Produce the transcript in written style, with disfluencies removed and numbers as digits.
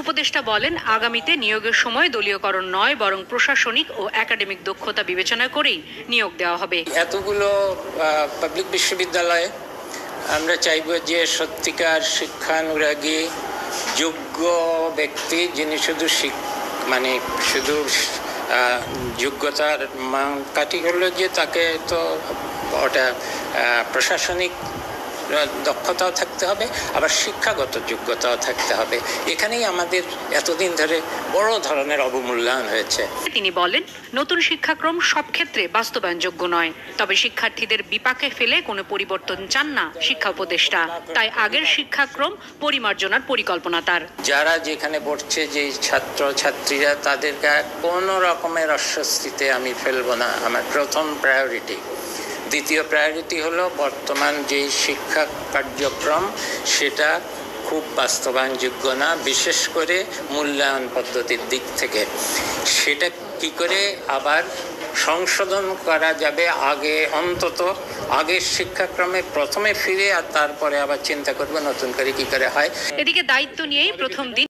উপদেষ্টা বলেন, আগামীতে নিয়োগের সময় দলীয়করণ নয়, বরং প্রশাসনিক ও একাডেমিক দক্ষতা বিবেচনা করেই নিয়োগ দেওয়া হবে। এতগুলো পাবলিক বিশ্ববিদ্যালয়ে আমরা চাইব যে সত্যিকার শিক্ষানুরাগী যোগ্য ব্যক্তি, যিনি শুধু শুধু যোগ্যতার মানকাঠি হলো যে তাকে তো ওটা প্রশাসনিক দক্ষতাও থাকতে হবে, আবার শিক্ষাগত যোগ্যতাও থাকতে হবে। এখানেই আমাদের এতদিন ধরে বড় ধরনের অবমূল্যায়ন হয়েছে। তিনি বলেন, নতুন শিক্ষাক্রম সব ক্ষেত্রে বাস্তবায়নযোগ্য নয়, তবে শিক্ষার্থীদের বিপাকে ফেলে কোনো পরিবর্তন চান না শিক্ষা উপদেষ্টা। তাই আগের শিক্ষাক্রম পরিমার্জনার পরিকল্পনা তার। যারা যেখানে পড়ছে, যে ছাত্র ছাত্রীরা, তাদেরকে কোনো রকমের অস্বস্তিতে আমি ফেলবো না। আমার প্রথম প্রায়োরিটি। দ্বিতীয় প্রায়োরিটি হলো বর্তমান যে শিক্ষা কার্যক্রম সেটা খুব বাস্তবায়নযোগ্য না, বিশেষ করে মূল্যায়ন পদ্ধতির দিক থেকে। সেটা কি করে আবার সংশোধন করা যাবে, অন্তত আগের শিক্ষাক্রমে প্রথমে ফিরে আর তারপরে আবার চিন্তা করবো নতুন করে কি করে হয়। এদিকে দায়িত্ব নিয়েই প্রথম দিন